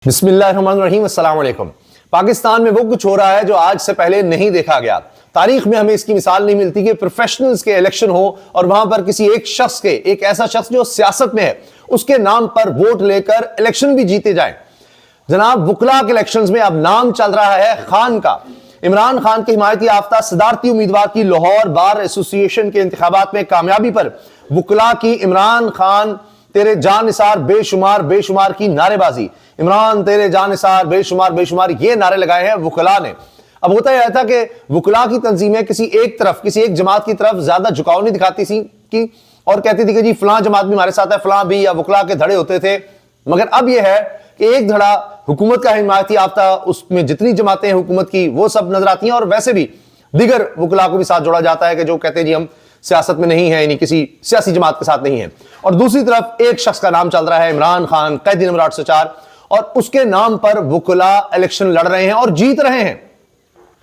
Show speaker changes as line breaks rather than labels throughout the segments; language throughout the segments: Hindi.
बिस्मिल्लाहिर्रहमानिर्रहीम, अस्सलाम वालेकुम। पाकिस्तान में वो कुछ हो रहा है जो आज से पहले नहीं देखा गया। तारीख में हमें इसकी मिसाल नहीं मिलती कि प्रोफेशनल्स के इलेक्शन हो और वहां पर किसी एक शख्स के, एक ऐसा शख्स जो सियासत में है, उसके नाम पर वोट लेकर इलेक्शन भी जीते जाएं। जनाब, वुकला के इलेक्शंस में अब नाम चल रहा है खान का। इमरान खान के हिमायती याफ्ता सदारती उम्मीदवार की लाहौर बार एसोसिएशन के इंतखाबात में कामयाबी पर वुकला की इमरान खान तेरे जानिसार बेशुमार बेशुमार की नारेबाजी, इमरान तेरे जानिसार बेशुमार बेशुमार, ये नारे लगाए हैं वुकला ने। अब होता यह था कि वुकला की तंजीमें किसी एक तरफ, किसी एक जमात की तरफ ज्यादा झुकाव नहीं दिखाती थी और कहती थी कि जी फलां जमात भी हमारे साथ है, फलां भी, या वुकला के धड़े होते थे। मगर अब यह है कि एक धड़ा हुकूमत का हिमायती याफ्ता, उसमें जितनी जमातें हैं हुकूमत की वो सब नजर आती हैं, और वैसे भी दिगर वुकला को भी साथ जोड़ा जाता है कि जो कहते हैं जी हम सियासत में नहीं है, यानी किसी सियासी जमात के साथ नहीं है। और दूसरी तरफ एक शख्स का नाम चल रहा है इमरान खान, कैदी नंबर 804, और उसके नाम पर वुकला इलेक्शन लड़ रहे हैं और जीत रहे हैं।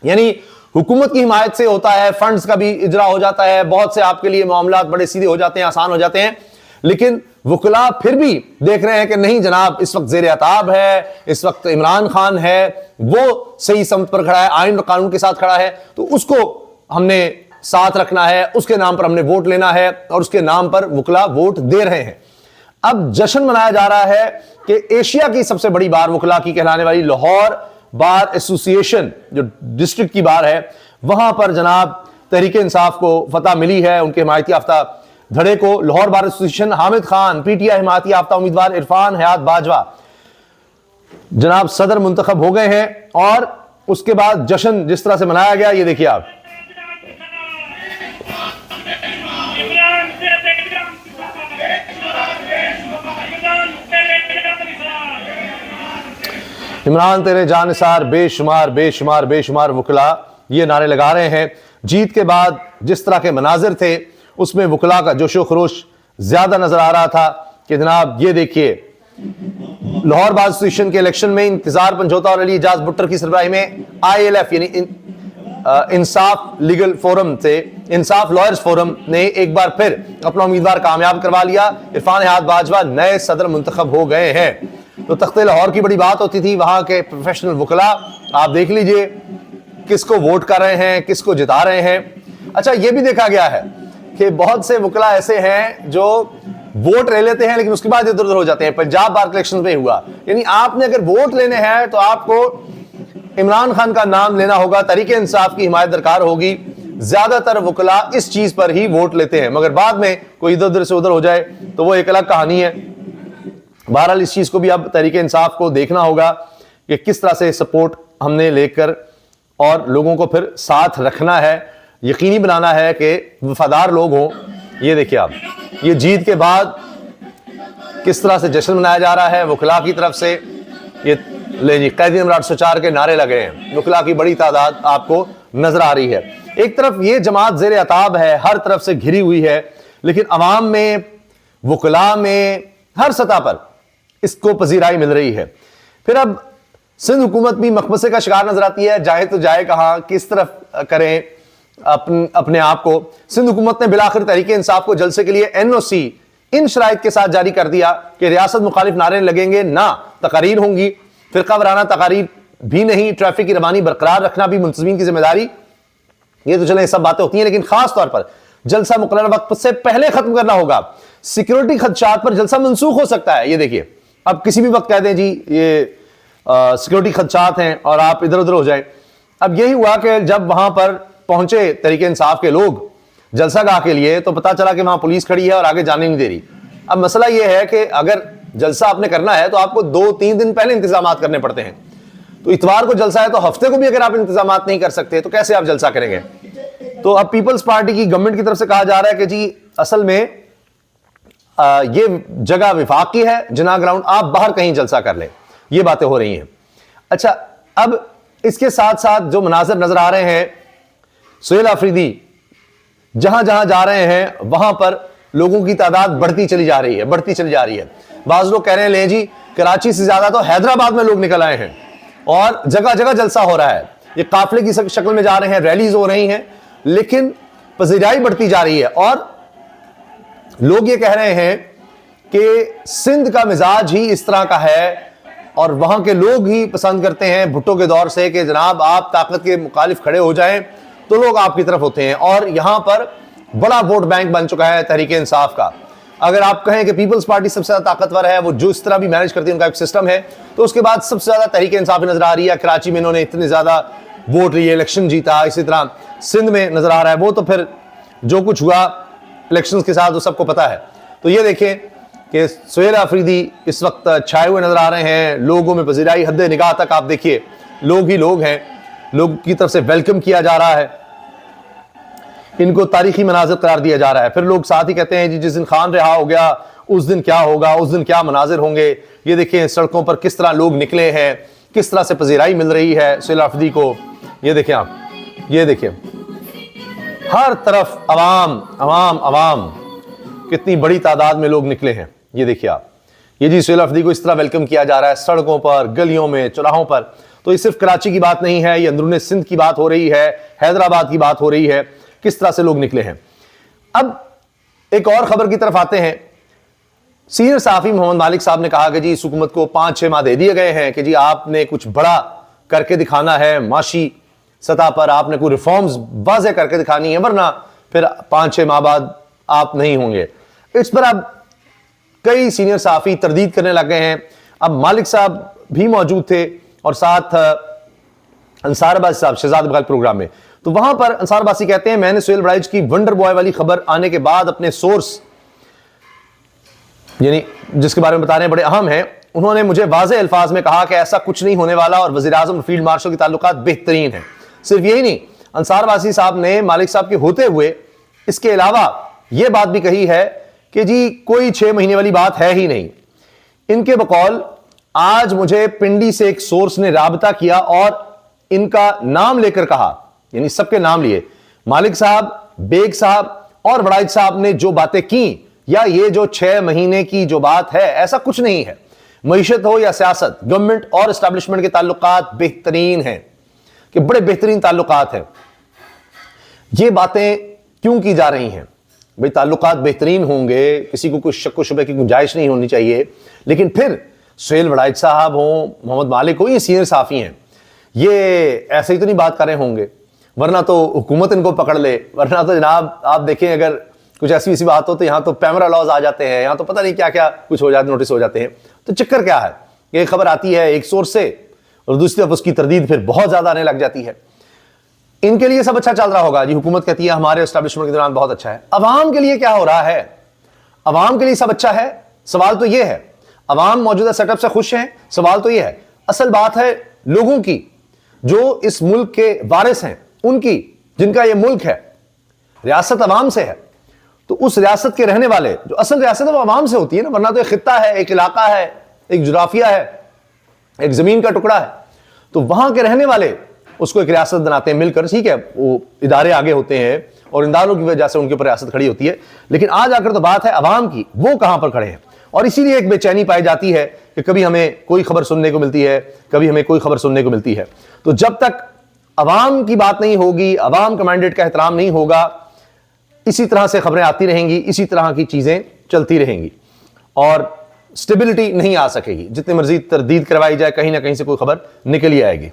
यानी हुकूमत की हिमायत से होता है, फंड्स का भी इजरा हो जाता है, बहुत से आपके लिए मामला बड़े सीधे हो जाते हैं, आसान हो जाते हैं। लेकिन वुकला फिर भी देख रहे हैं कि नहीं जनाब, इस वक्त ज़ेर अताब है, इस वक्त इमरान खान है, वो सही समत पर खड़ा है, आइन और कानून के साथ खड़ा है, तो उसको हमने साथ रखना है, उसके नाम पर हमने वोट लेना है, और उसके नाम पर वुकला वोट दे रहे हैं। अब जश्न मनाया जा रहा है कि एशिया की सबसे बड़ी बार वुकला की कहलाने वाली लाहौर बार एसोसिएशन, जो डिस्ट्रिक्ट की बार है, वहां पर जनाब तहरीक इंसाफ को फतह मिली है। उनके हिमायती याफ्ता धड़े को Lahore bar association Hamid Khan, PTI हिमायती याफ्ता उम्मीदवार इरफान हयात बाजवा जनाब सदर मुंतखब हो गए हैं। और उसके बाद जश्न जिस तरह से मनाया गया, ये देखिए आप। इमरान तेरे जानिसार बेशुमार बेशुमार बेशुमार वुकला, ये नारे लगा रहे हैं। जीत के बाद जिस तरह के मनाजिर थे उसमें वुकला का जोशो खरोश ज्यादा नजर आ रहा था कि जनाब ये देखिए, लाहौर बार एसोसिएशन के इलेक्शन में इंतजार पंजोता और अली एजाज भुट्टर की सरबराही में ILF यानी इंसाफ लीगल फोरम से इंसाफ लॉयर्स फोरम ने एक बार फिर अपना उम्मीदवार कामयाब करवा लिया। इरफान हयात बाजवा नए सदर मुंतखब हो गए हैं। तो तख्ते लाहौर की बड़ी बात होती थी, वहां के प्रोफेशनल वुकला आप देख लीजिए किसको वोट कर रहे हैं, किसको जिता रहे हैं। अच्छा, यह भी देखा गया है कि बहुत से वुकला ऐसे हैं जो वोट ले लेते हैं लेकिन उसके बाद इधर उधर हो जाते हैं। पंजाब बार इलेक्शन में हुआ, यानी आपने अगर वोट लेने हैं तो आपको इमरान खान का नाम लेना होगा, तहरीक इंसाफ की हिमायत दरकार होगी। ज्यादातर वुकला इस चीज पर ही वोट लेते हैं, मगर बाद में कोई इधर उधर से उधर हो जाए तो वो एक अलग कहानी है। बहरहाल इस चीज को भी अब तहरीक इंसाफ को देखना होगा कि किस तरह से सपोर्ट हमने लेकर और लोगों को फिर साथ रखना है, यकीनी बनाना है कि वफादार लोग हों। ये देखिए आप, ये जीत के बाद किस तरह से जश्न मनाया जा रहा है वुकला की तरफ से। ये ले जी, कैदी नंबर 804 के नारे लगे हैं, वुकला की बड़ी तादाद आपको नजर आ रही है। एक तरफ ये जमात ज़ेर अताब है, हर तरफ से घिरी हुई है, लेकिन अवाम में, वुकला में, हर सतह पर इसको पजीराई मिल रही है। फिर अब सिंध हुकूमत भी मकमसे का शिकार नजर आती है, जाए तो जाए कहां, किस तरफ करें अपने आप को। सिंध हुकूमत ने बिलाखिर तहरीक इंसाफ को जलसे के लिए NOC इन शराइत के साथ जारी कर दिया कि रियासत मुखालिफ नारे लगेंगे, ना तकारीर होंगी, फिरका वराना तकारीर भी नहीं, ट्रैफिक की रवानी बरकरार रखना भी मुंतजमीन की जिम्मेदारी। ये तो चले सब बातें होती हैं, लेकिन खास तौर पर जलसा मुकर्रर वक्त से पहले खत्म करना होगा। सिक्योरिटी खदशात पर जलसा मंसूख हो सकता है। ये देखिए, अब किसी भी वक्त कह दें जी ये सिक्योरिटी खदशात हैं और आप इधर उधर हो जाए। अब यही हुआ कि जब वहां पर पहुंचे तहरीक इंसाफ के लोग जलसागाह के लिए, तो पता चला कि वहां पुलिस खड़ी है और आगे जाने नहीं दे रही। अब मसला यह है कि अगर जलसा आपने करना है तो आपको 2-3 दिन पहले इंतजाम करने पड़ते हैं। तो इतवार को जलसा है तो हफ्ते को भी अगर आप इंतजाम नहीं कर सकते तो कैसे आप जलसा करेंगे। तो अब पीपल्स पार्टी की गवर्नमेंट की तरफ से कहा जा रहा है कि जी असल में ये जगह विफाक की है, जिना ग्राउंड, आप बाहर कहीं जलसा कर लें। ये बातें हो रही हैं। अच्छा, अब इसके साथ साथ जो मनाजर नजर आ रहे हैं, सुहेल आफरीदी जहां जहां जा रहे हैं वहां पर लोगों की तादाद बढ़ती चली जा रही है, बढ़ती चली जा रही है। बाज लोग कह रहे हैं ले जी, कराची से ज्यादा तो हैदराबाद में लोग निकल आए हैं और जगह जगह जलसा हो रहा है। ये काफिले की शक्ल में जा रहे हैं, रैलीज हो रही हैं, लेकिन पजीराई बढ़ती जा रही है। और लोग ये कह रहे हैं कि सिंध का मिजाज ही इस तरह का है और वहां के लोग ही पसंद करते हैं भुट्टो के दौर से कि जनाब आप ताकत के मुखालिफ खड़े हो जाएं तो लोग आपकी तरफ होते हैं। और यहां पर बड़ा वोट बैंक बन चुका है तहरीक इंसाफ का। अगर आप कहें कि पीपल्स पार्टी सबसे ज्यादा ताकतवर है, वो जो इस तरह भी मैनेज करती है, उनका एक सिस्टम है, तो उसके बाद सबसे ज्यादा तहरीक इंसाफ नजर आ रही है। कराची में इन्होंने इतने ज्यादा वोट लिए, इलेक्शन जीता, इसी तरह सिंध में नजर आ रहा है। वो तो फिर जो कुछ हुआ इलेक्शंस के साथ वो सबको पता है। तो ये देखें कि सुहेल अफरीदी इस वक्त छाए हुए नजर आ रहे हैं, लोगों में पजीराई हद निगाह तक आप देखिए, लोग ही लोग हैं, लोग की तरफ से वेलकम किया जा रहा है, इनको तारीखी मनाजिर करार दिया जा रहा है। फिर लोग साथ ही कहते हैं जी जिस दिन खान रिहा हो गया उस दिन क्या होगा, उस दिन क्या मनाजिर होंगे। ये देखें सड़कों पर किस तरह लोग निकले हैं, किस तरह से पजीराई मिल रही है सुहेल अफरीदी को। ये देखें आप, ये देखिए हर तरफ अवाम अवाम अवाम, कितनी बड़ी तादाद में लोग निकले हैं। ये देखिए आप, ये जी सुहेल अफरीदी को इस तरह वेलकम किया जा रहा है सड़कों पर, गलियों में, चौराहों पर। तो ये सिर्फ कराची की बात नहीं है, ये अंदरूनी सिंध की बात हो रही है, हैदराबाद की बात हो रही है, किस तरह से लोग निकले हैं। अब एक और खबर की तरफ आते हैं। सीनियर सहाफी मोहम्मद मालिक साहब ने कहा कि जी इस हुकूमत को 5-6 माह दे दिए गए हैं कि जी आपने कुछ बड़ा करके दिखाना है, माशी सतह पर आपने कोई रिफॉर्म्स वाज़ेह करके दिखानी है, वरना फिर 5-6 माह बाद आप नहीं होंगे। इस पर अब कई सीनियर सहाफी तरदीद करने लग गए हैं। अब मालिक साहब भी मौजूद थे और साथ अंसार अब्बासी साहब शहजाद बगल प्रोग्राम में। तो वहां पर अंसार अब्बासी कहते हैं मैंने सुहेल बड़ाइच की वंडर बॉय वाली खबर आने के बाद अपने सोर्स, यानी जिसके बारे में बता रहे हैं बड़े अहम हैं, उन्होंने मुझे वाज़ेह अल्फाज में कहा कि ऐसा कुछ नहीं होने वाला और वज़ीर आज़म फील्ड मार्शल के ताल्लुकात बेहतरीन हैं। सिर्फ यही नहीं, अंसार अब्बासी साहब ने मालिक साहब के होते हुए इसके अलावा यह बात भी कही है कि जी कोई 6 महीने वाली बात है ही नहीं। इनके बकौल आज मुझे पिंडी से एक सोर्स ने राबता किया और इनका नाम लेकर कहा, यानी सबके नाम लिए, मालिक साहब, बेग साहब और बड़ाइच साहब ने जो बातें की, या ये जो 6 महीने की जो बात है, ऐसा कुछ नहीं है। मईशत हो या सियासत, गवर्नमेंट और एस्टैब्लिशमेंट के ताल्लुकात बेहतरीन हैं, कि बड़े बेहतरीन ताल्लुकात हैं। ये बातें क्यों की जा रही हैं? भाई ताल्लुकात बेहतरीन होंगे, किसी को कुछ शक व शुबे की गुंजाइश नहीं होनी चाहिए, लेकिन फिर सुहेल बड़ाइच साहब हो, मोहम्मद मालिक हो, ये सीनियर साफी हैं, ये ऐसे ही तो नहीं बात कर रहे होंगे, वरना तो हुकूमत इनको पकड़ ले। वरना तो जनाब आप देखें अगर कुछ ऐसी ऐसी बात हो तो यहाँ तो पैमरा लॉज आ जाते हैं, यहाँ तो पता नहीं क्या क्या कुछ हो जाते, नोटिस हो जाते हैं। तो चक्कर क्या है, ये खबर आती है एक सोर्स से और दूसरी तरफ उसकी तरदीद फिर बहुत ज्यादा आने लग जाती है। इनके लिए सब अच्छा चल रहा होगा जी, हुकूमत कहती है हमारे एस्टैब्लिशमेंट के दौरान बहुत अच्छा है। अवाम के लिए क्या हो रहा है? अवाम के लिए सब अच्छा है? सवाल तो यह है, अवाम मौजूदा सेटअप से खुश हैं? सवाल तो यह है। असल बात है लोगों की, जो इस मुल्क के वारिस हैं, उनकी, जिनका यह मुल्क है, रियासत अवाम से है। तो उस रियासत के रहने वाले, जो असल रियासत है वो अवाम से होती है ना, वरना तो एक खित्ता है, एक इलाका है, एक जुराफिया है, एक जमीन का टुकड़ा है। तो वहां के रहने वाले उसको एक रियासत बनाते हैं मिलकर, ठीक है, वो इदारे आगे होते हैं और इन इदारों की वजह से उनके ऊपर रियासत खड़ी होती है। लेकिन आज आकर तो बात है अवाम की, वो कहां पर खड़े हैं। और इसीलिए एक बेचैनी पाई जाती है कि कभी हमें कोई खबर सुनने को मिलती है, कभी हमें कोई खबर सुनने को मिलती है। तो जब तक अवाम की बात नहीं होगी, अवाम का मैंडेट का एहतराम नहीं होगा, इसी तरह से खबरें आती रहेंगी, इसी तरह की चीजें चलती रहेंगी और स्टेबिलिटी नहीं आ सकेगी। जितनी मर्जी तरदीद करवाई जाए, कहीं ना कहीं से कोई खबर निकल ही आएगी।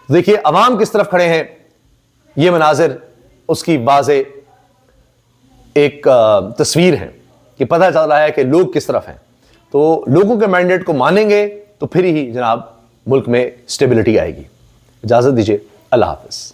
देखिए अवाम किस तरफ खड़े हैं, ये मनाजिर उसकी वाज़े एक तस्वीर है कि पता चल रहा है कि लोग किस तरफ हैं। तो लोगों के मैंडेट को मानेंगे तो फिर ही जनाब मुल्क में स्टेबिलिटी आएगी। इजाजत दीजिए, अल्लाह हाफिज।